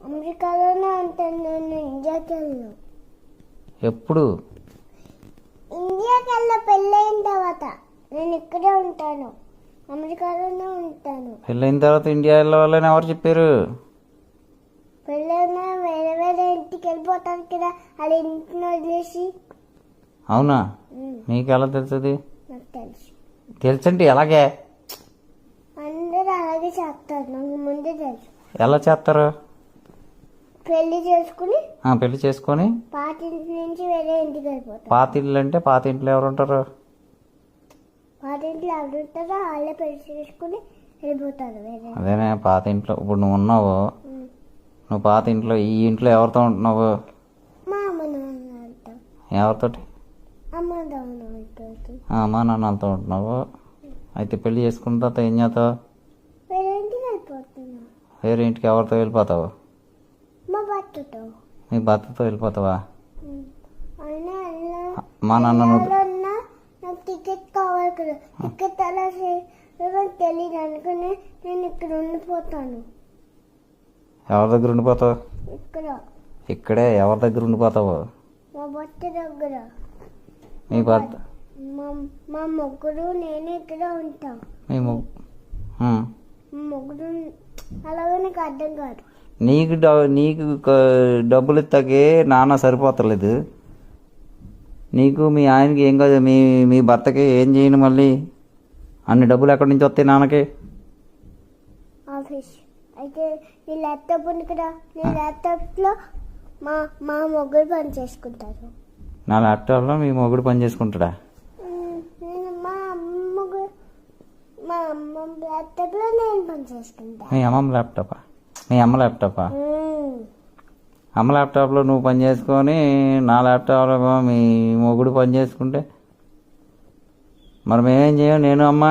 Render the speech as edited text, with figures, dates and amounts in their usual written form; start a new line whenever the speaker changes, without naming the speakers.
అమెరికాలోనే ఉంటాను, నేను ఇండియాకి వెళ్ళను.
ఎప్పుడు?
ఇండియాకి వెళ్ళ పెళ్ళైన తర్వాత నేను ఇక్కడే ఉంటాను, అమెరికాలోనే ఉంటాను.
పెళ్ళైన తర్వాత ఇండియా వెళ్ళవాలని ఎవరు చెప్పారు?
పెళ్ళైనా వేరే వేరే ఇంటికి వెళ్ళిపోతాను కదా, వాళ్ళ ఇంటిని వదిలేసి.
అవునా? నీకు ఎలా తెలుస్తుంది?
నాకు తెలుసు.
తెలుసంటే ఎలాగే?
అందరూ అలాగే చేస్తారు, నాకు ముందే తెలుసు.
ఎలా చేస్తారు?
పెళ్లి చేసుకుని
పెళ్లి చేసుకొని
పాత ఇంటి నుంచి వేరే ఇంటికి వెళ్ళిపోతారు.
పాత ఇల్లు అంటే పాత ఇంట్లో ఎవరు ఉంటారు?
పాత ఇంట్లో ఎవరు ఉంటారో వాళ్ళే పెళ్లి చేసుకుని వెళ్ళిపోతారు వేరే.
అదేనే పాత ఇంట్లో. ఇప్పుడు నువ్వు ఉన్నావు, నువ్వు పాత ఇంట్లో, ఈ ఇంట్లో ఎవరితో ఉంటున్నావు?
మా అమ్మ నాన్నతో.
ఎవరితోటి?
అమ్మ నాన్నతో.
అమ్మా నాన్నలతో ఉంటున్నావు. అయితే పెళ్లి చేసుకున్న తర్వాత ఏం చేస్తావు?
వేరే ఇంటికి వెళ్ళిపోతున్నా.
వేరే ఇంటికి ఎవరితో వెళ్ళిపోతావు?
మా భర్తతో.
మీ భర్తతో వెళ్ళిపోతావా?
అయినా
మా నాన్న
నాకు టికెట్ కావాలి కదా, టికెట్ అలా తెలియదు అనుకుని నేను ఇక్కడ ఉండిపోతాను.
ఎవరి దగ్గర ఉండిపోతావు?
ఇక్కడ
ఇక్కడే ఎవరి దగ్గర ఉండిపోతావు?
మా భర్త దగ్గర.
మీ భర్త?
మా ముగ్గురు నేను ఇక్కడ ఉంటాం.
మీ
ముగ్గురు అలాగే నాకు అర్థం కాదు.
నీకు డబ్బులు ఇస్తాకే నాన్న సరిపోతలేదు. నీకు మీ ఆయనకి ఏం కాదు, మీ భర్తకి ఏం చేయను మళ్ళీ? అన్ని డబ్బులు ఎక్కడి నుంచి వస్తాయి నాన్నకి?
ఆఫీస్ అయితే నీ ల్యాప్టాప్ ఉంది కదా, నీ ల్యాప్టాప్లో మా మా ముగ్గురు పని చేసుకుంటారు.
నా ల్యాప్టాప్లో మీ మొగుడు పని చేసుకుంటాడా?
మా అమ్మ ల్యాప్టాప్లో నేను పని చేసుకుంటా.
మీ అమ్మ ల్యాప్టాపా? మీ అమ్మ ల్యాప్టాపా? అమ్మ ల్యాప్టాప్లో నువ్వు పని చేసుకొని నా ల్యాప్టాప్లో మీ మొగుడు పని చేసుకుంటే మరి మేమేం చేయం? నేను అమ్మ